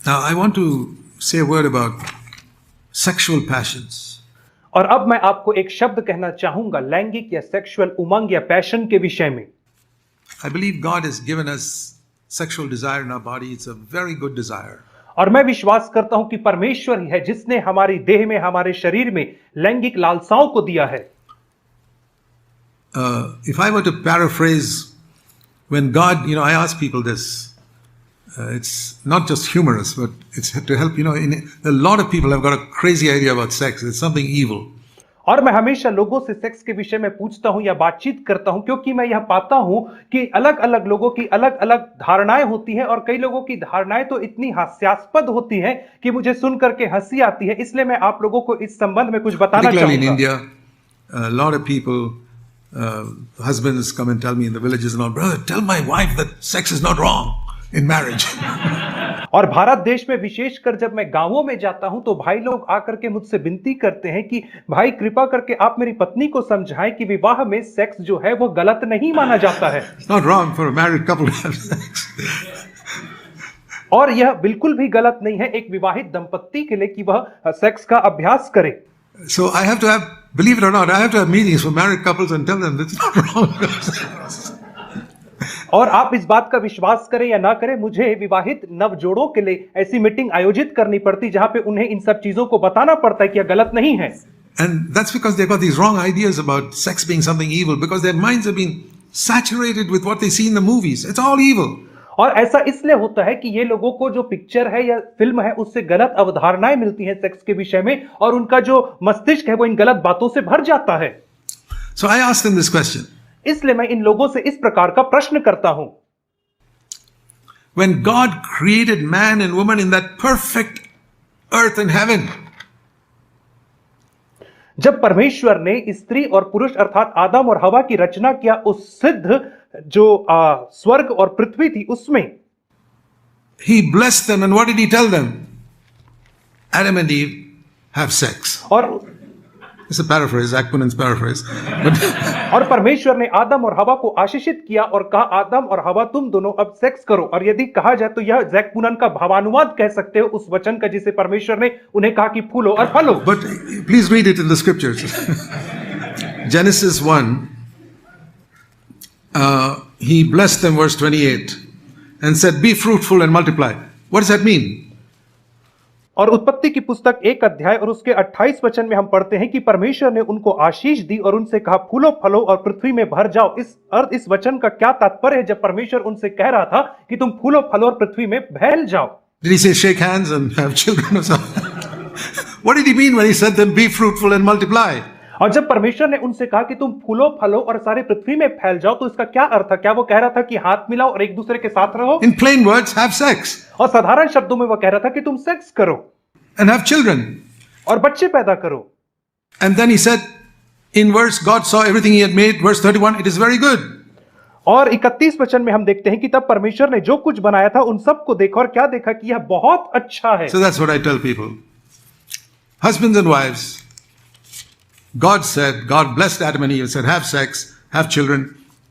Now, I want to say a word about sexual passions. और अब मैं आपको एक शब्द कहना चाहूंगा लैंगिक या सेक्सुअल उमंग या पैशन के विषय में। I believe God has given us sexual desire in our body. It's a very good desire. और मैं विश्वास करता हूं कि परमेश्वर ही है जिसने हमारी देह में, हमारे शरीर में लैंगिक लालसाओं को दिया है। If I were to paraphrase, when God, I ask people this. It's not just humorous, but it's to help. A lot of people have got a crazy idea about sex. It's something evil. और मैं हमेशा लोगों से sex के विषय में पूछता हूं या बातचीत करता हूं क्योंकि मैं यह पाता हूं कि अलग अलग लोगों की अलग अलग धारणाएं होती हैं और कई लोगों की धारणाएं तो इतनी हास्यास्पद होती हैं कि मुझे सुन करके हंसी आती है। इसलिए मैं आप लोगों को इस संबंध में कुछ बताना चाहूंगा। Particularly in India, a lot of people, husbands come and tell me in the villages and all, brother, tell my wife that sex is not wrong in marriage. और भारत देश में विशेषकर जब मैं गांवों में जाता हूं तो भाई लोग आकर के मुझसे विनती करते हैं कि भाई कृपा करके आप मेरी पत्नी को समझाएं कि विवाह में सेक्स जो है वो गलत नहीं माना जाता है। It's not wrong for a married couple to have sex. और यह बिल्कुल भी गलत नहीं है एक विवाहित दंपत्ति के लिए कि वह सेक्स का अभ्यास करे। So I have to have, believe it or not, I have to have meetings for married couples and tell them it's not wrong. और आप इस बात का विश्वास करें या ना करें, मुझे विवाहित नवजोड़ों के लिए ऐसी मीटिंग आयोजित करनी पड़ती जहां पे उन्हें इन सब चीजों को बताना पड़ता है कि यह गलत नहीं है। And that's because they've got these wrong ideas about sex being something evil, because their minds have been saturated with what they see in the movies. It's all evil. और ऐसा इसलिए होता है कि ये लोगों को जो पिक्चर है या फिल्म है उससे गलत अवधारणाएं मिलती हैं सेक्स के विषय में और उनका जो मस्तिष्क है वो इन गलत बातों से भर जाता है। So I asked them this question. इसलिए मैं इन लोगों से इस प्रकार का प्रश्न करता हूं। When God created man and woman in that perfect earth and heaven, जब परमेश्वर ने स्त्री और पुरुष अर्थात आदम और हवा की रचना किया उस सिद्ध जो स्वर्ग और पृथ्वी थी उसमें, He blessed them, and what did He tell them? Adam and Eve have sex. और It's a paraphrase, Zach Punan's paraphrase. और परमेश्वर ने आदम और हवा को आशीषित किया और कहा आदम और हवा तुम दोनों अब सेक्स करो। और यदि कहा जाए तो यह जैक पुनन का भावानुवाद कह सकते हो उस वचन का जिसे परमेश्वर ने उन्हें कहा कि फूलो और फलो। But please read it in the scriptures. Genesis 1, He blessed them, verse 28, and said, be fruitful and multiply. What does that mean? और उत्पत्ति की पुस्तक 1 अध्याय और उसके 28 वचन में हम पढ़ते हैं कि परमेश्वर ने उनको आशीष दी और उनसे कहा फूलो फलो और पृथ्वी में भर जाओ। इस वचन का क्या तात्पर्य है जब परमेश्वर उनसे कह रहा था कि तुम फूलो फलो और पृथ्वी में फैल जाओ? Did He say shake hands and have children or something? What did He mean when He said them be fruitful and multiply? और जब परमेश्वर ने उनसे कहा कि तुम फूलो फलो और सारे पृथ्वी में फैल जाओ तो इसका क्या अर्थ था? क्या वो कह रहा था कि हाथ मिलाओ और एक दूसरे के साथ रहो? In plain words, have sex. और साधारण शब्दों में वो कह रहा था कि तुम सेक्स करो and have children. और बच्चे पैदा करो। And then He said, in verse, God saw everything He had made, verse 31, it is very good. और 31 वचन में हम देखते हैं कि तब परमेश्वर ने जो कुछ बनाया था उन सब को देखा और क्या देखा कि यह बहुत अच्छा है। So that's what I tell people. Husbands and wives, God said, God blessed Adam and Eve and said, have sex, have children.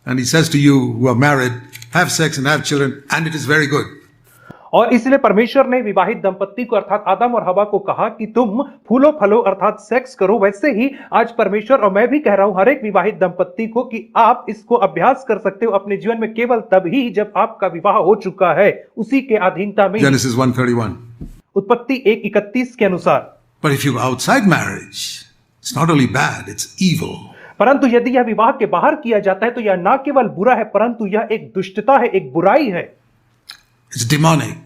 And He says to you who are married, have sex and have children, and it is very good. और इसलिए परमेश्वर ने विवाहित दंपत्ति को अर्थात आदम और हवा को कहा कि तुम फूलो फलो अर्थात सेक्स करो। वैसे ही आज परमेश्वर और मैं भी कह रहा हूं हर एक विवाहित दंपत्ति को कि आप इसको अभ्यास कर सकते हो अपने जीवन में केवल तभी जब आपका विवाह हो चुका है, उसी के अधीनता में। Genesis 1:31. उत्पत्ति 1:31 के अनुसार। But if you're outside marriage, it's not only bad, it's evil. परंतु यदि यह विवाह के बाहर किया जाता है तो यह न केवल बुरा है परंतु यह एक दुष्टता है, एक बुराई है। It's demonic.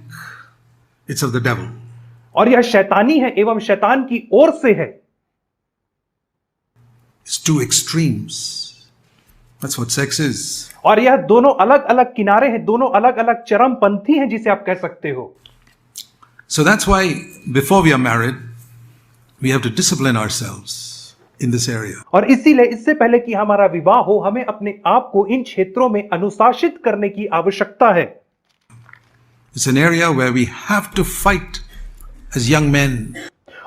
It's of the devil. और यह शैतानी है एवं शैतान की ओर से है। It's two extremes. That's what sex is. और यह दोनों अलग अलग किनारे हैं, दोनों अलग अलग चरमपंथी हैं जिसे आप कह सकते हो। So that's why before we are married, we have to discipline ourselves in this area. और इसीलिए इससे पहले कि हमारा विवाह हो हमें अपने आप को इन क्षेत्रों में अनुशासित करने की आवश्यकता है। It's an area where we have to fight as young men.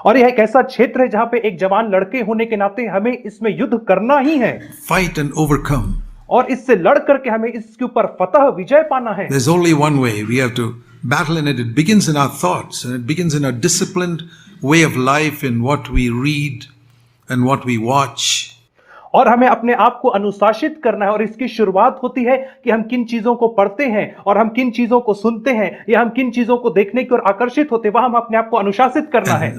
और यह एक ऐसा क्षेत्र है जहां पे एक जवान लड़के होने के नाते हमें इसमें युद्ध करना ही है। Fight and overcome. और इससे लड़ करके हमें इसके ऊपर फतह विजय पाना है। There's only one way. We have to battle in it. It begins in our thoughts, and it begins in a disciplined way of life, in what we read and what we watch. और हमें अपने आप को अनुशासित करना है, और इसकी शुरुआत होती है कि हम किन चीजों को पढ़ते हैं और हम किन चीजों को सुनते हैं या हम किन चीजों को देखने की ओर आकर्षित होते हैं, वह हम अपने आप को अनुशासित करना है।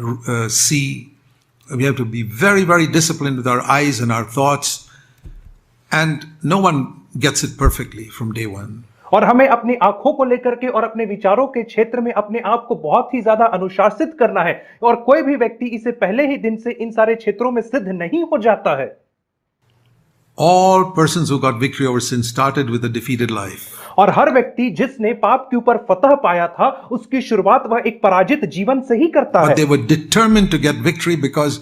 We have to be very, very disciplined with our eyes and our thoughts, and no one gets it perfectly from day one. और हमें अपनी आंखों को लेकर के और अपने विचारों के क्षेत्र में अपने आप को बहुत ही ज्यादा अनुशासित करना है, और कोई भी व्यक्ति इसे पहले ही दिन से इन सारे क्षेत्रों में सिद्ध नहीं हो जाता है। All persons who got victory over sin started with a defeated life. और हर व्यक्ति जिसने पाप के ऊपर फतह पाया था, उसकी शुरुआत वह एक पराजित जीवन से ही करता But है। they were determined to get victory because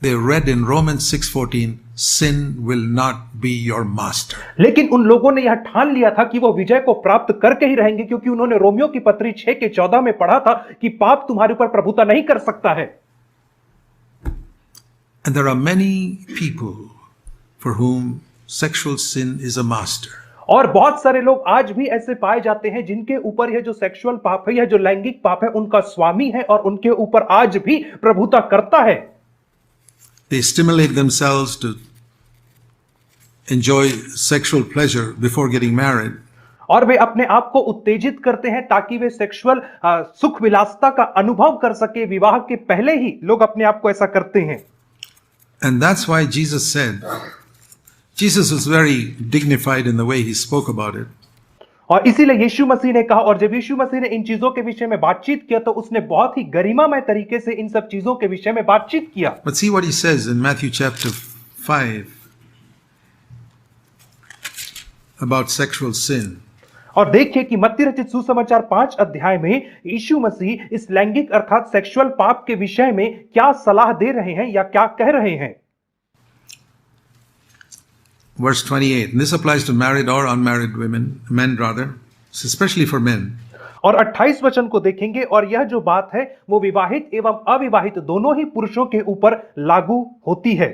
they read in Romans 6:14, sin will not be your master. लेकिन उन लोगों ने यह ठान लिया था कि वो विजय को प्राप्त करके ही रहेंगे, क्योंकि उन्होंने रोमियो की पत्री 6:14 में पढ़ा था कि पाप तुम्हारे ऊपर प्रभुता नहीं कर सकता है। And there are many people for whom sexual sin is a master. और बहुत सारे लोग आज भी ऐसे पाए जाते हैं जिनके ऊपर यह जो सेक्सुअल पाप है, यह जो लैंगिक पाप है, उनका स्वामी है और उनके ऊपर आज भी प्रभुता करता है। They stimulate themselves to enjoy sexual pleasure before getting married. और वे अपने आप को उत्तेजित करते हैं ताकि वे सेक्सुअल सुख विलासता का अनुभव कर सके। विवाह के पहले ही लोग अपने आप को ऐसा करते हैं। And that's why Jesus said, Jesus was very dignified in the way he spoke about it. और इसीलिए यीशु मसीह ने कहा, और जब यीशु मसीह ने इन चीजों के विषय में बातचीत किया तो उसने बहुत ही गरिमामय तरीके से इन सब चीजों के विषय में बातचीत किया। But see what he says in Matthew chapter 5 about sexual sin. और देखिए कि मत्ती रचित सुसमाचार 5 अध्याय में यीशु मसीह इस लैंगिक अर्थात सेक्सुअल पाप के विषय में क्या सलाह दे रहे हैं या क्या कह रहे हैं। Verse 28, and this applies to married or unmarried men rather, especially for men. और 28 वचन को देखेंगे, और यह जो बात है वो विवाहित एवं अविवाहित दोनों ही पुरुषों के ऊपर लागू होती है।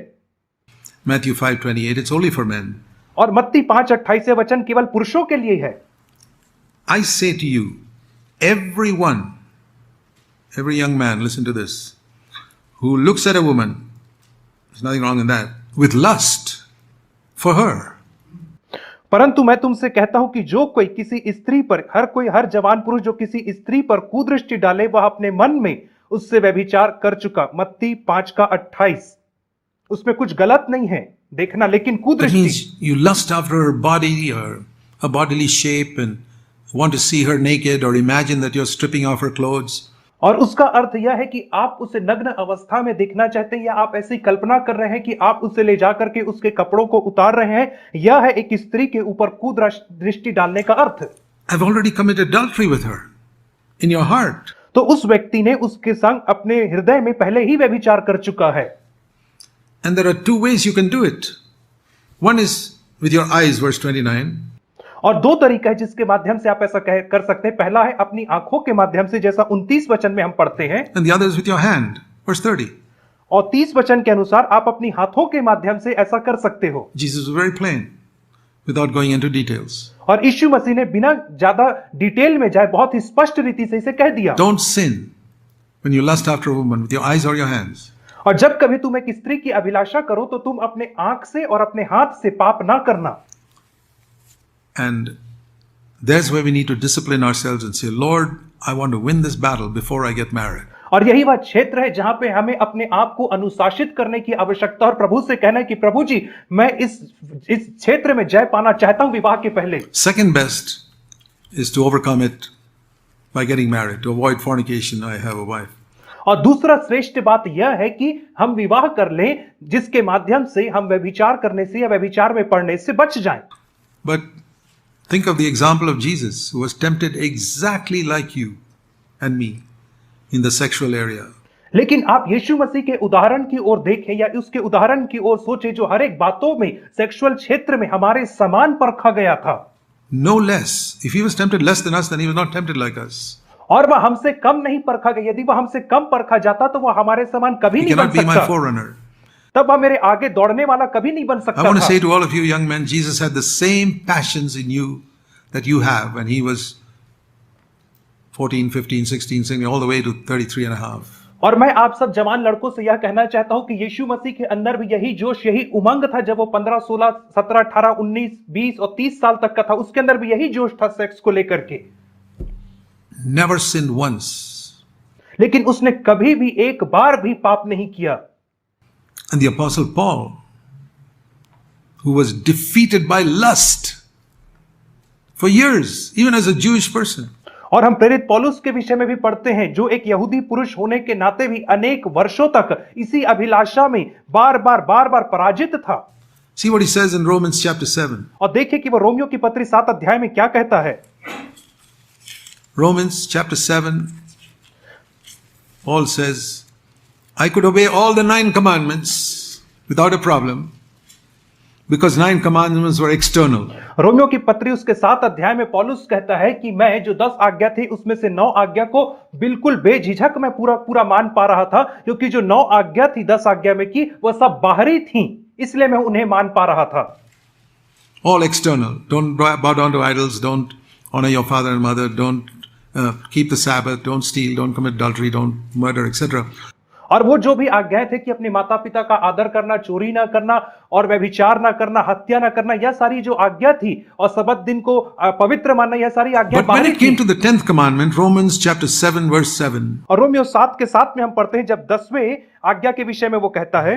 Matthew 5:28, it's only for men. और मत्ती 5:28 वचन केवल पुरुषों के लिए है। I say to you, everyone, every young man, listen to this, who looks at a woman, there's nothing wrong in that, with lust for her. परंतु मैं तुमसे कहता हूं कि जो कोई किसी स्त्री पर, हर जवान पुरुष जो किसी स्त्री पर कुदृष्टि डाले, वह अपने मन में उससे व्यभिचार कर चुका। मत्ती 5:28, उसमें कुछ गलत नहीं है देखना, लेकिन That कुदृष्टि। means you lust after her body or her bodily shape and want to see her naked or imagine that you're stripping off her clothes. और उसका अर्थ यह है कि आप उसे नग्न अवस्था में देखना चाहते हैं, या आप ऐसी कल्पना कर रहे हैं कि आप उसे ले जाकर के उसके कपड़ों को उतार रहे हैं। यह है एक स्त्री के ऊपर कुदृष्टि डालने का अर्थ। I've already committed adultery with her in your heart. तो उस व्यक्ति ने उसके संग अपने हृदय में पहले ही व्यभिचार कर चुका है। And there are two ways you can do it. One is with your eyes, verse 29. और दो तरीका है जिसके माध्यम से आप ऐसा कर सकते हैं। पहला है अपनी आंखों के माध्यम से, जैसा 29 वचन में हम पढ़ते हैं, And the other is with your hand, verse 30. और 30 वचन के अनुसार आप अपनी हाथों के माध्यम से ऐसा कर सकते हो। Jesus was very plain, without going into details. और यीशु मसीह ने बिना ज्यादा डिटेल में जाए बहुत ही स्पष्ट रीति से इसे कह दिया। Don't sin when you lust after a woman with your eyes or your hands. और जब कभी तुम एक स्त्री की अभिलाषा करो तो तुम अपने आंख से और अपने हाथ से पाप ना करना। And that's where we need to discipline ourselves and say, Lord, I want to win this battle before I get married. और यही वह क्षेत्र है जहां पे हमें अपने आप को अनुशासित करने की आवश्यकता, और प्रभु से कहना है कि प्रभु जी, मैं इस क्षेत्र में जय पाना चाहता हूं विवाह के पहले। Second best is to overcome it by getting married, to avoid fornication. I have a wife. और दूसरा श्रेष्ठ बात यह है कि हम विवाह कर लें जिसके माध्यम से हम व्यभिचार करने से या व्यभिचार में पड़ने से बच जाएं। But think of the example of Jesus, who was tempted exactly like you and me in the sexual area. लेकिन आप यीशु मसीह के उदाहरण की ओर देखें या उसके उदाहरण की ओर सोचें जो हर एक बातों में सेक्सुअल क्षेत्र में हमारे समान परखा गया था। No less. If he was tempted less than us, then he was not tempted like us. और वह हमसे कम नहीं परखा गया। यदि वह हमसे कम परखा जाता तो वह हमारे समान कभी He नहीं बन cannot be my सकता। forerunner. तब वह मेरे आगे दौड़ने वाला कभी नहीं बन I सकता want to था। say to all of you young men, Jesus had the same passions in you that you have when he was 14, 15, 16, 17, all the way to 33 and a half. और मैं आप सब जवान लड़कों से यह कहना चाहता हूं कि यीशु मसीह के अंदर भी यही जोश, यही उमंग था जब वो 15, 16, 17, 18, 19, 20 और 30 साल तक का था। उसके अंदर भी यही जोश था सेक्स को लेकर के। Never sinned once. लेकिन उसने कभी भी एक बार भी पाप नहीं किया। And the Apostle Paul, who was defeated by lust for years, even as a Jewish person, और हम प्रेरित पौलुस के विषय में भी पढ़ते हैं, जो एक यहूदी पुरुष होने के नाते भी अनेक वर्षों तक इसी अभिलाषा में बार बार पराजित था। see what he says in Romans chapter 7. और देखिए कि वो रोमियो की पत्री 7 अध्याय में क्या कहता है। Romans chapter 7, Paul says, I could obey all the 9 commandments without a problem because 9 commandments were external. Romeo की पत्री उसके 7 अध्याय में पौलुस कहता है कि मैं जो 10 आज्ञा थी उसमें से 9 आज्ञा को बिल्कुल बेझिझक मैं पूरा मान पा रहा था, क्योंकि जो 9 आज्ञा थी 10 आज्ञा में की वह सब बाहरी थी, इसलिए मैं उन्हें मान पा रहा था। All external. Don't bow down to idols. Don't honor your father and mother. Don't keep the Sabbath. Don't steal. Don't commit adultery. Don't murder, etc. और वो जो भी आज्ञाएं थे कि अपने माता पिता का आदर करना, चोरी ना करना और व्यभिचार ना करना, हत्या ना करना, यह सारी जो आज्ञा थी, और सबत दिन को पवित्र मानना, यह सारी आज्ञा। But when it came to the 10th commandment, Romans chapter 7 verse 7, और रोमियो 7 के 7 में हम पढ़ते हैं, जब 10वें आज्ञा के विषय में वो कहता है,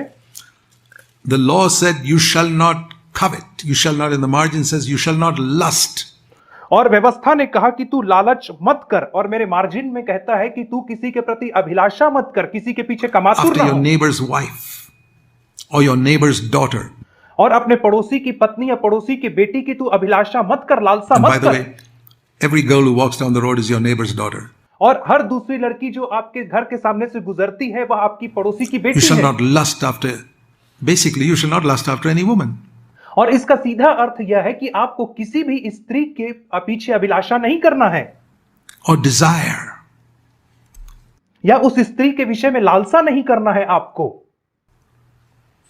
the law said, you shall not covet. You shall not, in the margin says, you shall not lust. और व्यवस्था ने कहा कि तू लालच मत कर, और मेरे मार्जिन में कहता है कि तू किसी के प्रति अभिलाषा मत कर, किसी के पीछे कमातुर After ना your हो। neighbor's wife or your neighbor's daughter. और अपने पड़ोसी की पत्नी या पड़ोसी की बेटी की तू अभिलाषा मत कर, लालसा And by मत the कर। way, every girl who walks down the road is your neighbor's daughter. और हर दूसरी लड़की जो आपके घर के सामने से गुजरती है वह आपकी पड़ोसी की You बेटी shall है। not lust after, basically, you shall not lust after any woman. और इसका सीधा अर्थ यह है कि आपको किसी भी स्त्री के पीछे अभिलाषा नहीं करना है, Or desire. या उस स्त्री के विषय में लालसा नहीं करना है आपको।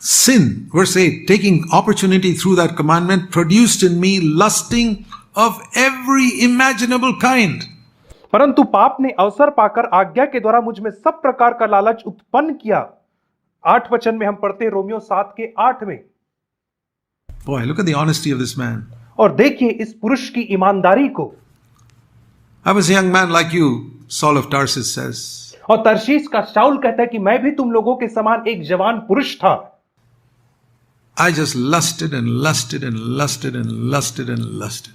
Sin, verse 8, taking opportunity through that commandment, produced in me lusting of every imaginable kind. परंतु पाप ने अवसर पाकर आज्ञा के द्वारा मुझ में सब प्रकार का लालच उत्पन्न किया। 8 वचन में हम पढ़ते हैं, रोमियो 7 के 8 में। Boy, look at the honesty of this man. और देखिए इस पुरुष की ईमानदारी को। I was a young man like you, Saul of Tarsus says. और तर्शीश का शाऊल कहता है कि मैं भी तुम लोगों के समान एक जवान पुरुष था। I just lusted and lusted and lusted and lusted and lusted.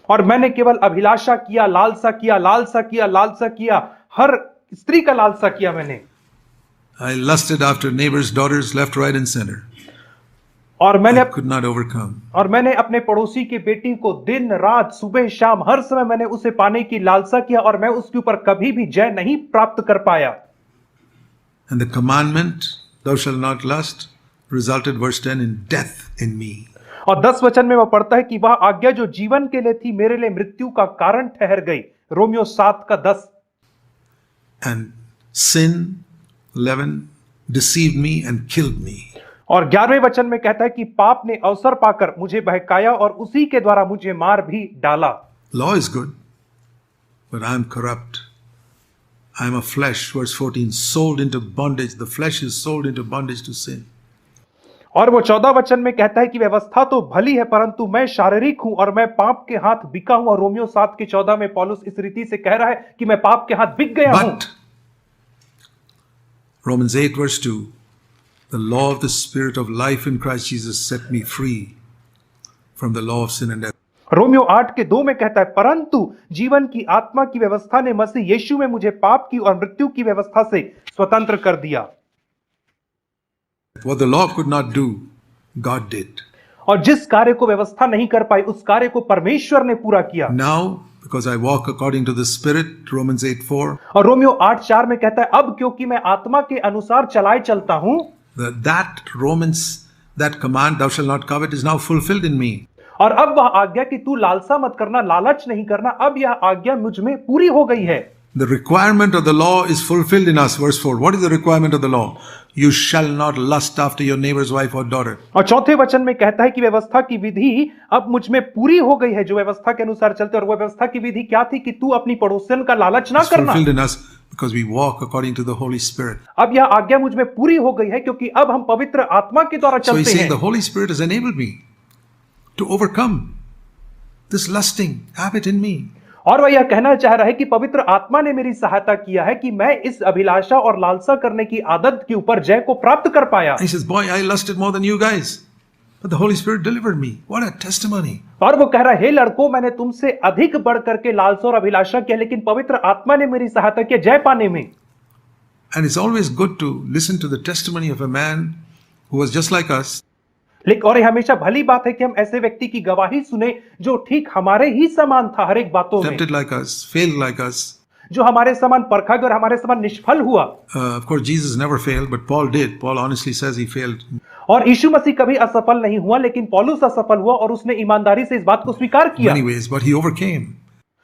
और मैंने केवल अभिलाषा किया, लालसा किया, लालसा किया, लालसा किया, हर स्त्री का लालसा किया मैंने। I lusted after neighbors' daughters left, right, and center. और मैंने I could not overcome. और मैंने अपने पड़ोसी की बेटी को दिन रात सुबह शाम हर समय मैंने उसे पाने की लालसा किया, और मैं उसके ऊपर कभी भी जय नहीं प्राप्त कर पाया। And the commandment, thou shalt not lust, resulted, verse 10, in death in me. और 10 वचन में वह पढ़ता है कि वह आज्ञा जो जीवन के लिए थी मेरे लिए मृत्यु का कारण ठहर गई। रोमियो 7 का 10। And sin, 11, deceived me and killed me. और 11वें वचन में कहता है कि पाप ने अवसर पाकर मुझे बहकाया और उसी के द्वारा मुझे मार भी डाला। Law is good, but I am corrupt. I am a flesh, verse 14, sold into bondage. The flesh is sold into bondage to sin. और वो 14 वचन में कहता है कि व्यवस्था तो भली है परंतु मैं शारीरिक हूं और मैं पाप के हाथ बिका हूं। और रोमियो 7 के 14 में पौलुस इस रीति से कह रहा है कि मैं पाप के हाथ बिक गया हूं। But Romans 8 verse 2, the law of the Spirit of life in Christ Jesus set me free from the law of sin and death. Romeo 8 के 2 में कहता है, परंतु जीवन की आत्मा की व्यवस्था ने मसीह यीशु में मुझे पाप की और मृत्यु की व्यवस्था से स्वतंत्र कर दिया। What the law could not do, God did. और जिस कार्य को व्यवस्था नहीं कर पाई उस कार्य को परमेश्वर ने पूरा किया। Now, because I walk according to the Spirit, Romans 8:4, और रोमियो 8:4 में कहता है, अब क्योंकि मैं आत्मा के अनुसार चलाए चलता हूं, that command, thou shalt not covet, is now fulfilled in me. और अब वह आज्ञा कि तू लालसा मत करना, लालच नहीं करना, अब यह आज्ञा मुझ में पूरी हो गई है। The requirement of the law is fulfilled in us. Verse 4. What is the requirement of the law? You shall not lust after your neighbor's wife or daughter. और चौथे वचन में कहता है कि व्यवस्था की विधि अब मुझ में पूरी हो गई है, जो व्यवस्था के अनुसार चलते। और वो व्यवस्था की विधि क्या थी? कि तू अपनी पड़ोसियन का लालच ना It's करना। fulfilled in us because we walk according to the Holy Spirit. अब यह आज्ञा मुझ में पूरी हो गई है क्योंकि अब हम पवित्र आत्मा के द्वारा So he's चलते saying हैं। the Holy Spirit has enabled me to overcome this lusting habit in me. और वह यह कहना चाह रहा है कि पवित्र आत्मा ने मेरी सहायता किया है कि मैं इस अभिलाषा और लालसा करने की आदत के ऊपर जय को प्राप्त कर पाया। He says, boy, I lusted more than you guys, but the Holy Spirit delivered me. What a testimony. और वो कह रहा है, हे लड़कों, मैंने तुमसे अधिक बढ़ करके लालसा और अभिलाषा किया, लेकिन पवित्र आत्मा ने मेरी सहायता की जय पाने में। And it's always good to listen to the testimony of a man who was just like us, लेकिन और ये हमेशा भली बात है कि हम ऐसे व्यक्ति की गवाही सुने जो ठीक हमारे ही समान था हर एक बातों में, tempted like us, failed like us. जो हमारे समान परखा गया और हमारे समान निष्फल हुआ। Of course, Jesus never failed, but Paul did. Paul honestly says he failed. और यीशु मसीह कभी असफल नहीं हुआ, लेकिन पौलुस असफल हुआ और उसने ईमानदारी से इस बात को स्वीकार किया। Many ways, but he overcame.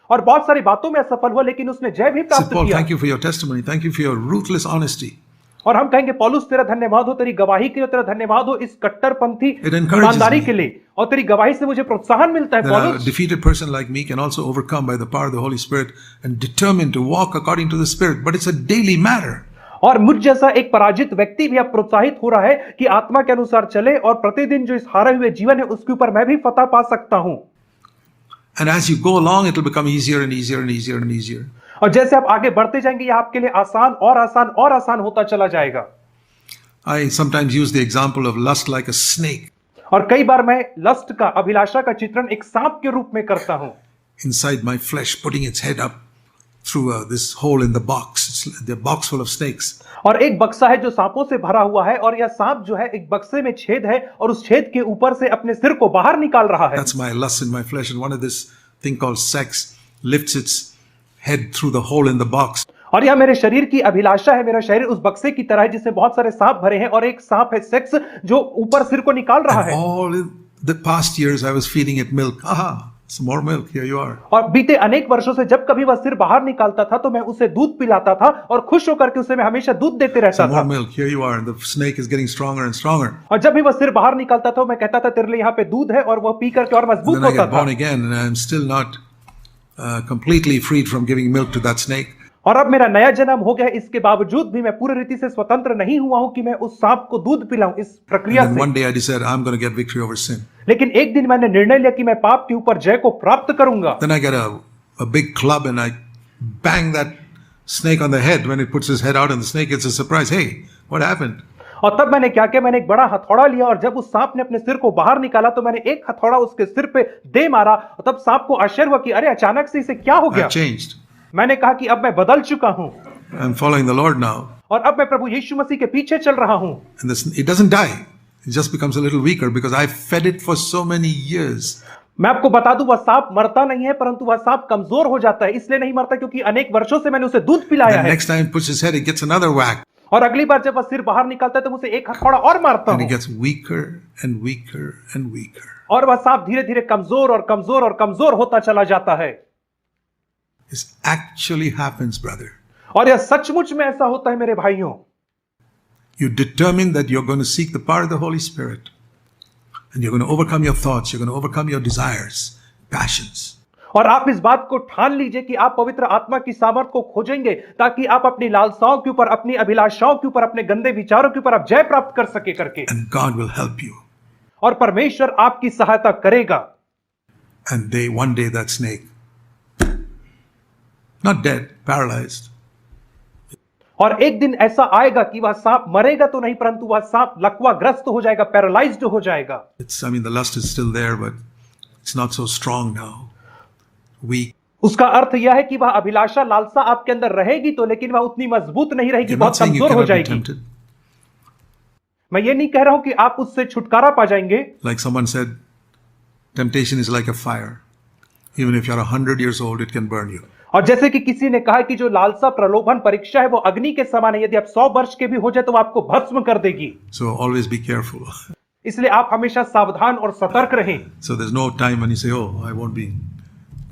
और बहुत सारी बातों में असफल हुआ, लेकिन उसने जय भी Said प्राप्त Paul, किया। thank you for your testimony. Thank you for your ruthless honesty. और हम कहेंगे, पौलुस तेरा धन्यवाद हो, तेरी गवाही के लिए तेरा धन्यवाद हो, इस कट्टरपंथी It encourages ईमानदारी me. के लिए, और तेरी गवाही से मुझे प्रोत्साहन मिलता है। That a पौलुस, defeated person like me can also overcome by the power of the Holy Spirit and determined to walk according to the Spirit. But it's a daily matter. और मुझ जैसा एक पराजित व्यक्ति भी अब प्रोत्साहित हो रहा है कि आत्मा के अनुसार चले और प्रतिदिन जो इस हारे हुए जीवन है उसके ऊपर मैं भी फतह पा सकता हूं। And as you go along, it will become easier and easier and easier and easier. और जैसे आप आगे बढ़ते जाएंगे, यह आपके लिए आसान और आसान और आसान होता चला जाएगा। I sometimes use the example of lust like a snake. और कई बार मैं लस्ट का, अभिलाषा का चित्रण एक सांप के रूप में करता हूं। Inside my flesh, putting its head up through this hole in the box. It's the box full of snakes. और एक बक्सा है जो सांपों से भरा हुआ है, और यह सांप जो है एक बक्से में छेद है और उस छेद के ऊपर से अपने सिर को बाहर निकाल रहा है। That's my lust in my flesh. And one of this thing called sex lifts its head through the hole in the box. और यह मेरे शरीर की अभिलाषा है। मेरा शरीर उस बक्से की तरह है जिसमें बहुत सारे सांप भरे हैं, और एक सांप है सेक्स जो ऊपर सिर को निकाल रहा And है। all in the past years, I was feeding it milk. Aha, some more milk. Here you are. और बीते अनेक वर्षों से जब कभी वह सिर बाहर निकालता था तो मैं उसे दूध पिलाता था, और खुश होकर के उसे मैं हमेशा दूध देते रहता Some more था। milk. Here you are. And the snake is getting stronger and stronger. और जब भी वह सिर बाहर निकालता था मैं कहता था, तेरे लिए यहाँ पे दूध है, और वह पी करके और And मजबूत then I होता get born था। again, and I'm still not completely freed from giving milk to that snake. और अब मेरा नया जन्म हो गया, इसके बावजूद भी मैं पूरी रीति से स्वतंत्र नहीं हुआ हूं कि मैं उस सांप को दूध पिलाऊं इस प्रक्रिया And then से। one day I decided I'm going to get victory over sin. लेकिन एक दिन मैंने निर्णय लिया कि मैं पाप के ऊपर जय को प्राप्त करूंगा। Then I get a big club and I bang that snake on the head. When it puts his head out and the snake gets a surprise. Hey, what happened? और तब मैंने क्या किया, मैंने एक बड़ा हथौड़ा लिया, और जब उस सांप ने अपने सिर को बाहर निकाला तो मैंने एक हथौड़ा उसके सिर पे दे मारा, और तब सांप को आश्चर्य हुआ कि अरे अचानक से इसे क्या हो I गया। changed. मैंने कहा कि अब मैं बदल चुका हूं, I'm following the Lord now. और अब मैं प्रभु यीशु मसीह के पीछे चल रहा हूं। And it doesn't die. It just becomes a little weaker because I fed it for so many years. मैं आपको बता दूं, वह सांप मरता नहीं है, परंतु वह सांप कमजोर हो जाता है। इसलिए नहीं मरता क्योंकि अनेक वर्षों से मैंने उसे दूध पिलाया And है। next time it puts his head, it gets another whack. और अगली बार जब वह सिर बाहर निकालता है तो मुझे एक हथौड़ा और मारता And हूं, it gets weaker and weaker and weaker. और वह सांप धीरे धीरे कमजोर और कमजोर और कमजोर होता चला जाता है। This actually happens, brother. और यह सचमुच में ऐसा होता है मेरे भाइयों। You determine that you're going to seek the power of the Holy Spirit. And you're going to overcome your thoughts. You're going to overcome your desires, passions. और आप इस बात को ठान लीजिए कि आप पवित्र आत्मा की सामर्थ को खोजेंगे, ताकि आप अपनी लालसाओं के ऊपर, अपनी अभिलाषाओं के ऊपर, अपने गंदे विचारों के ऊपर आप जय प्राप्त कर सके करके। And God will help you. और परमेश्वर आपकी सहायता करेगा। And one day that snake, not dead, paralyzed, और एक दिन ऐसा आएगा कि वह सांप मरेगा तो नहीं, परंतु वह सांप लकवाग्रस्त हो जाएगा, पैरालाइज्ड हो जाएगा। the lust is still there, but it's not so strong now. Weak. उसका अर्थ यह है कि वह अभिलाषा, लालसा आपके अंदर रहेगी तो, लेकिन वह उतनी मजबूत नहीं रहेगी, You're not बहुत saying you कमजोर हो cannot be जाएगी। tempted. मैं ये नहीं कह रहा हूं कि आप उससे छुटकारा पा जाएंगे। Like someone said, temptation is like a fire. Even if you're 100 years old, it can burn you. और जैसे कि किसी ने कहा कि जो लालसा, प्रलोभन, परीक्षा है वो अग्नि के समान है, यदि आप 100 वर्ष के भी हो जाए तो वो आपको भस्म कर देगी। So always be careful. इसलिए आप हमेशा सावधान और सतर्क रहें। So there's no time when you say, oh, I won't be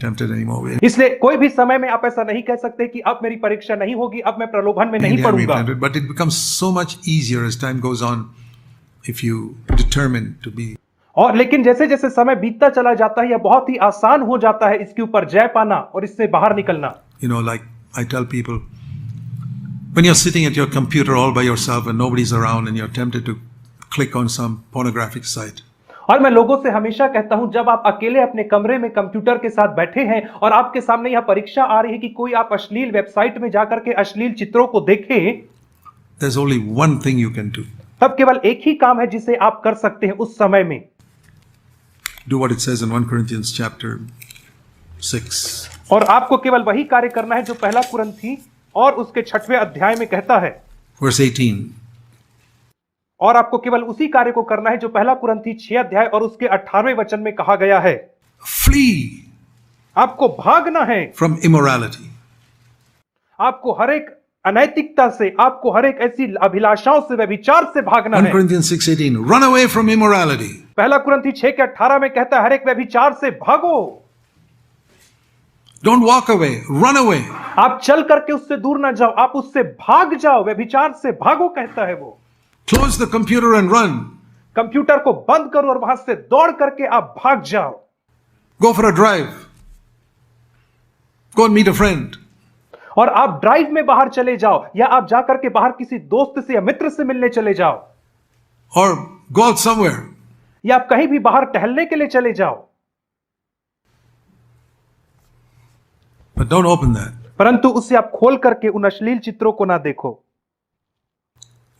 tempted anymore. इसलिए कोई भी समय में आप ऐसा नहीं कह सकते कि अब मेरी परीक्षा नहीं होगी, अब मैं प्रलोभन में नहीं Many are पड़ूंगा। tempted, but it becomes so much easier as time goes on if you determine to be. और लेकिन जैसे जैसे समय बीतता चला जाता है, यह बहुत ही आसान हो जाता है इसके ऊपर जय पाना और इससे बाहर निकलना। You know, like I tell people, when you're sitting at your computer all by yourself and nobody's around and you're tempted to click on some pornographic site. और मैं लोगों से हमेशा कहता हूं, जब आप अकेले अपने कमरे में कंप्यूटर के साथ बैठे हैं और आपके सामने यह परीक्षा आ रही है कि कोई आप अश्लील वेबसाइट में जाकर के अश्लील चित्रों को देखें, There's only one thing you can do. तब केवल एक ही काम है जिसे आप कर सकते हैं उस समय में। Do what it says in 1 Corinthians chapter 6. और आपको केवल वही कार्य करना है जो पहला कुरिन्थी और उसके 6वें अध्याय में कहता है। Verse 18. और आपको केवल उसी कार्य को करना है जो पहला कुरिन्थी 6 अध्याय और उसके 18वें वचन में कहा गया है। Flee आपको भागना है from immorality. आपको हर एक अनैतिकता से, आपको हर एक ऐसी अभिलाषाओं से, व्यभिचार से भागना 1 है। Corinthians 6:18. Run away from immorality. पहला कुरिन्थी 6 के 18 में कहता है हर एक व्यभिचार से भागो। Don't walk away. Run away. आप चल करके उससे दूर ना जाओ, आप उससे भाग जाओ, व्यभिचार से भागो कहता है वो। Close the computer and run. Computer को बंद करो और वहां से दौड़ करके आप भाग जाओ। Go for a drive. Go and meet a friend. और आप ड्राइव में बाहर चले जाओ या आप जाकर के बाहर किसी दोस्त से या मित्र से मिलने चले जाओ, Or go out somewhere. या आप कहीं भी बाहर टहलने के लिए चले जाओ, But don't open that. परंतु उससे आप खोल करके उन अश्लील चित्रों को ना देखो।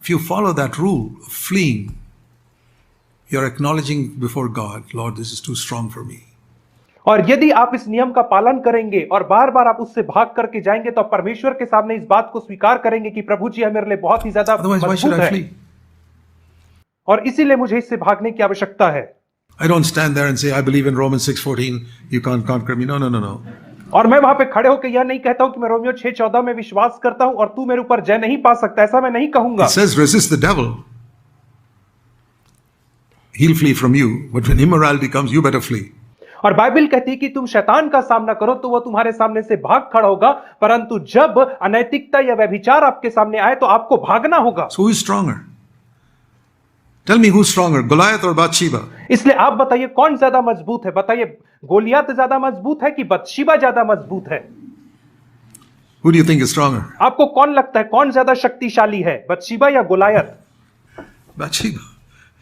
If you follow that rule of fleeing, you're acknowledging before God, Lord, this is too strong for me. और यदि आप इस नियम का पालन करेंगे और बार बार आप उससे भाग करके जाएंगे तो आप परमेश्वर के सामने इस बात को स्वीकार करेंगे कि प्रभु जी, यह मेरे लिए बहुत ही ज्यादा Otherwise, why should मजबूत I है flee? और इसीलिए मुझे इससे भागने की आवश्यकता है। I don't stand there and say, I believe in Romans 6:14, you can't conquer me. No, no, no, no. और मैं वहां पे खड़े होकर यह नहीं कहता हूं कि मैं रोमियो 6:14 में विश्वास करता हूं और तू मेरे ऊपर जय नहीं पा सकता, ऐसा मैं नहीं कहूंगा। It says, resist the devil. He'll flee from you. But when immorality comes, you better flee. और बाइबल कहती है कि तुम शैतान का सामना करो तो वह तुम्हारे सामने से भाग खड़ा होगा, परंतु जब अनैतिकता या व्यभिचार आपके सामने आए तो आपको भागना होगा। So who is stronger? Tell me who's stronger, Goliath or Bathsheba? इसलिए आप बताइए कौन ज्यादा मजबूत है? बताइए, गोलियत ज्यादा मजबूत है कि बत्शीबा ज्यादा मजबूत है? Who do you think is stronger? आपको कौन लगता है कौन ज्यादा शक्तिशाली है, बत्शीबा या Goliath? Bathsheba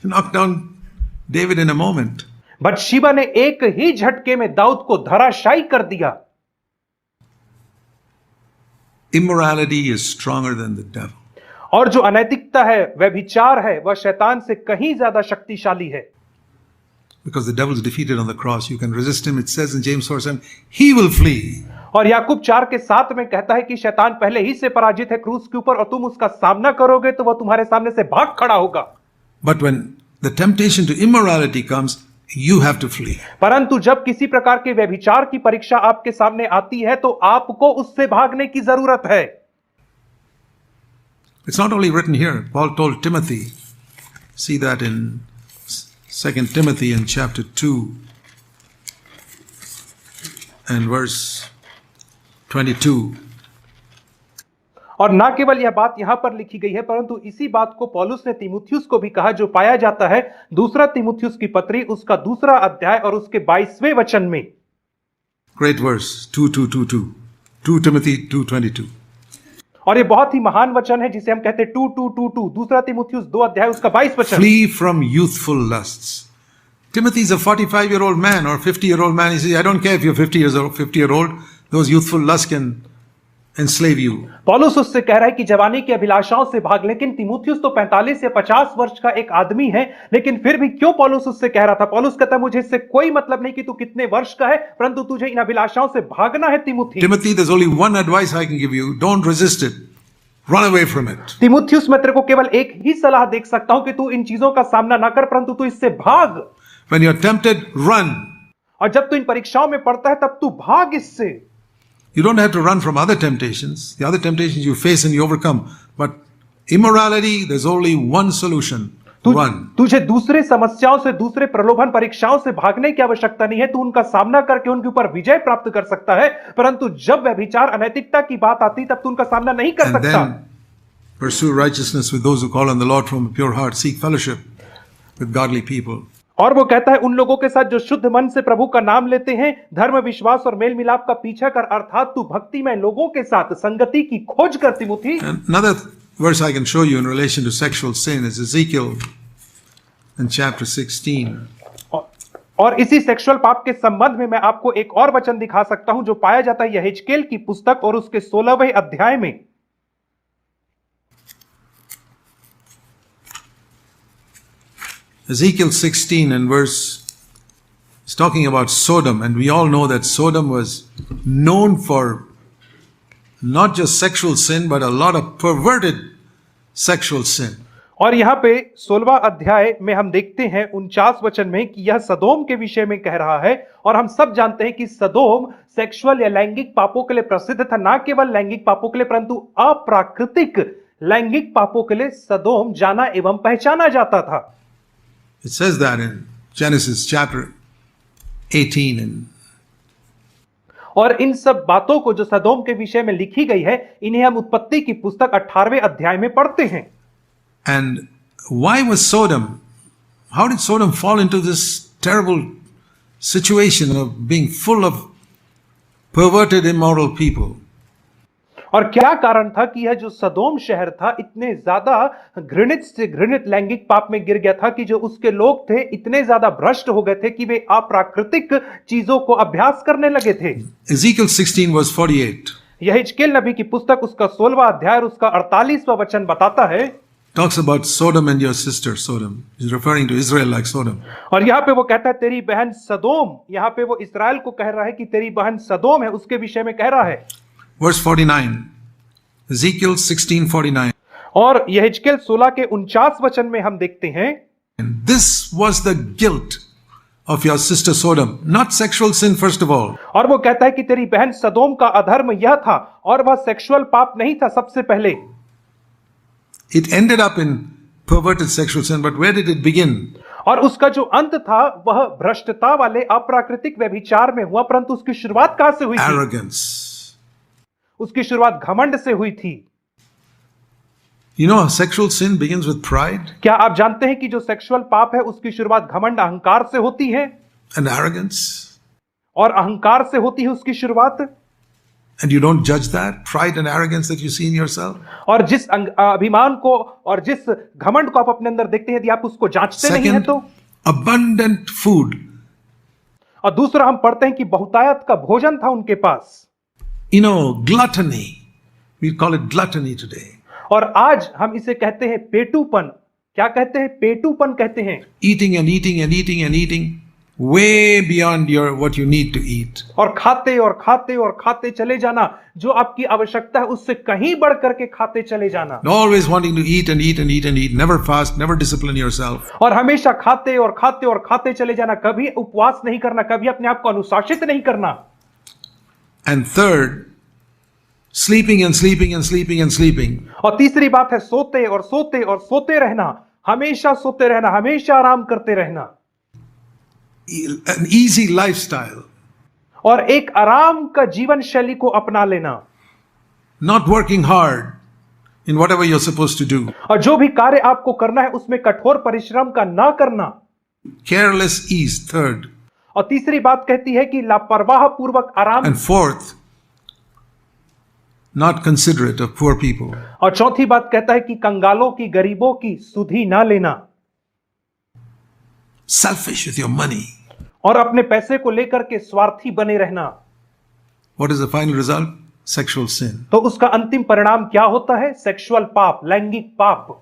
knocked down David in a moment. बत्शीबा ने एक ही झटके में दाऊद को धराशायी कर दिया। Immorality is stronger than the devil. और जो अनैतिकता है, व्यभिचार है, वह शैतान से कहीं ज्यादा शक्तिशाली है। Because the devil is defeated on the cross. You can resist him. It says in James 4:7, he will flee. और याकूब 4 के 7 में कहता है कि शैतान पहले ही से पराजित है क्रूस के ऊपर और तुम उसका सामना करोगे तो वह तुम्हारे सामने से भाग खड़ा होगा। But when the temptation to immorality comes, you have to flee. परंतु जब किसी प्रकार के व्यभिचार की परीक्षा आपके सामने आती है तो आपको उससे भागने की जरूरत है। It's not only written here. Paul told Timothy, see that in 2 Timothy in chapter 2 and verse 22. और ना केवल यह बात यहां पर लिखी गई है, परंतु इसी बात को पौलुस ने तीमुथियुस को भी कहा, जो पाया जाता है दूसरा तीमुथियुस की पत्री उसका 2 अध्याय और उसके 22वें वचन में। Great verse, 2:2:2:2. 2 Timothy 2:22. और ये बहुत ही महान वचन है जिसे हम कहते हैं 2:2:2:2, दूसरा तीमुथियुस 2 अध्याय उसका 22 वचन। Flee from youthful lusts. Timothy is a 45-year-old man or 50-year-old man. He says, I don't care if you're 50-year-old. Those youthful lusts can enslave you. पौलुस उससे कह रहा है कि जवानी की अभिलाषाओं से भाग, लेकिन तीमुथियुस तो 45 या 50 वर्ष का एक आदमी है, लेकिन फिर भी क्यों पौलुस उससे कह रहा था? पौलुस कहता है मुझे इससे कोई मतलब नहीं कि तू कितने वर्ष का है, परंतु तुझे इन अभिलाषाओं से भागना है तीमुथी। Timothy, there's only one advice I can give you. Don't resist it. Run away from it. तीमुथियुस, मैं तेरे को केवल एक ही सलाह दे सकता हूं कि तू इन चीजों का सामना ना कर, परंतु तू इससे भाग। When you're tempted, run. और जब तू इन परीक्षाओं में पड़ता है तब तू भाग इससे। You don't have to run from other temptations. The other temptations you face and you overcome. But immorality, there's only one solution. run. तुझे दूसरे समस्याओं से, दूसरे प्रलोभन परीक्षाओं से भागने की आवश्यकता नहीं है। तू उनका सामना करके उनके ऊपर विजय प्राप्त कर सकता है, परंतु जब व्यभिचार, अनैतिकता की बात आती तब तू उनका सामना नहीं कर And सकता। then pursue righteousness with those who call on the Lord from a pure heart. Seek fellowship with godly people. और वो कहता है उन लोगों के साथ जो शुद्ध मन से प्रभु का नाम लेते हैं, धर्म, विश्वास और मेल मिलाप का पीछा कर, अर्थात तू भक्तिमय लोगों के साथ संगति की खोज कर, तिमुथी। And another verse I can show you in relation to sexual sin is Ezekiel in chapter 16. और इसी सेक्सुअल पाप के संबंध में मैं आपको एक और वचन दिखा सकता हूं जो पाया जाता है यहेजकेल की पुस्तक और उसके 16वें अध्याय में। Ezekiel 16 and verse is talking about Sodom, and we all know that Sodom was known for not just sexual sin but a lot of perverted sexual sin. और यहाँ पे 16वां अध्याय में हम देखते हैं 49 वचन में कि यह सदोम के विषय में कह रहा है, और हम सब जानते हैं कि सदोम सेक्सुअल या लैंगिक पापों के लिए प्रसिद्ध था। ना केवल लैंगिक पापों के लिए परंतु अप्राकृतिक लैंगिक पापों के लिए सदोम जाना एवं पहचाना जाता था। It says that in Genesis chapter 18. और इन सब बातों को जो सदोम के विषय में लिखी गई है, इन्हें हम उत्पत्ति की पुस्तक 18वें अध्याय में पढ़ते हैं। And why was Sodom? How did Sodom fall into this terrible situation of being full of perverted, immoral people? और क्या कारण था कि यह जो सदोम शहर था इतने ज्यादा घृणित से घृणित लैंगिक पाप में गिर गया था कि जो उसके लोग थे इतने ज्यादा भ्रष्ट हो गए थे कि वे अप्राकृतिक चीजों को अभ्यास करने लगे थे। Ezekiel 16 verse 48 यहेजकेल नबी की पुस्तक उसका 16वां अध्याय और उसका 48वां वचन बताता है, talks about Sodom and your sister Sodom. He's referring to Israel like Sodom. और यहाँ पे वो कहता है तेरी बहन सदोम, यहाँ पे वो इसराइल को कह रहा है कि तेरी बहन सदोम है, उसके विषय में कह रहा है। Verse 49, Ezekiel 16:49. और यहेजकेल 16 के 49 वचन में हम देखते हैं, And this was the guilt of your sister Sodom, not sexual sin first of all. और वो कहता है कि तेरी बहन सदोम का अधर्म यह था, और वह सेक्सुअल पाप नहीं था सबसे पहले। It ended up in perverted sexual sin, but where did it begin? और उसका जो अंत था वह भ्रष्टता वाले अप्राकृतिक व्यभिचार में हुआ, परंतु उसकी शुरुआत कहां से हुई थी? Arrogance. उसकी शुरुआत घमंड से हुई थी। You know, sexual sin begins with pride क्या आप जानते हैं कि जो सेक्सुअल पाप है उसकी शुरुआत घमंड, अहंकार से होती है, and arrogance. और अहंकार से होती है उसकी शुरुआत। And you don't judge that pride and arrogance that you see in yourself. और जिस अभिमान को और जिस घमंड को आप अपने अंदर देखते हैं, यदि आप उसको जांचते नहीं हैं Second, तो। abundant food. और दूसरा हम पढ़ते हैं कि बहुतायत का भोजन था उनके पास। You know, gluttony. We call it gluttony today. और आज हम इसे कहते हैं पेटूपन। क्या कहते हैं? पेटूपन कहते हैं। Eating and eating and eating and eating way beyond what you need to eat. और खाते और खाते और खाते चले जाना, जो आपकी आवश्यकता है उससे कहीं बढ़ करके खाते चले जाना। And always wanting to eat and eat and eat and eat. Never fast, never discipline yourself. और हमेशा खाते और खाते और खाते चले जाना, कभी उपवास नहीं करना, कभी अपने आप को अनुशासित नहीं करना। And third, sleeping and sleeping and sleeping and sleeping. और तीसरी बात है सोते और सोते और सोते रहना, हमेशा सोते रहना, हमेशा आराम करते रहना। An easy lifestyle. और एक आराम का जीवन शैली को अपना लेना। Not working hard in whatever you're supposed to do. और जो भी कार्य आपको करना है उसमें कठोर परिश्रम का ना करना। Careless ease, third. और तीसरी बात कहती है कि लापरवाह पूर्वक आराम। And fourth, not considerate of poor people. और चौथी बात कहता है कि कंगालों की, गरीबों की सुधि ना लेना। Selfish with your money. और अपने पैसे को लेकर के स्वार्थी बने रहना। What is the final result? Sexual sin. तो उसका अंतिम परिणाम क्या होता है? सेक्सुअल पाप, लैंगिक पाप।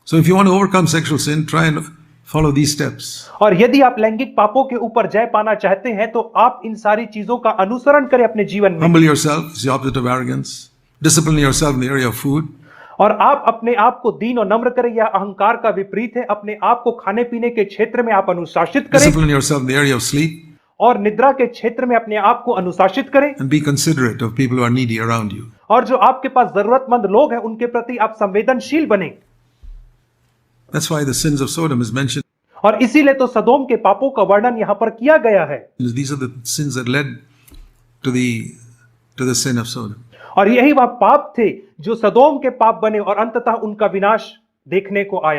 So if you want to overcome sexual sin, try and follow these steps. और यदि आप लैंगिक पापों के ऊपर जय पाना चाहते हैं तो आप इन सारी चीजों का अनुसरण करें अपने जीवन में। Humble yourself, is the opposite of arrogance. Discipline yourself in the area of food. और आप अपने आप को दीन और नम्र करें, यह अहंकार का विपरीत है। अपने आप को खाने पीने के क्षेत्र में आप अनुशासित करें, Discipline yourself in the area of sleep. और निद्रा के क्षेत्र में अपने आप को अनुशासित करें। And be considerate of people who are needy around you. और जो आपके पास जरूरतमंद लोग हैं उनके प्रति आप संवेदनशील बने। That's why the sins of Sodom is mentioned. और इसीलिए तो सदोम के पापों का वर्णन यहाँ पर किया गया है। These are the sins that led to the sin of Sodom. और यही वह पाप थे जो सदोम के पाप बने और अंततः उनका विनाश देखने को आया।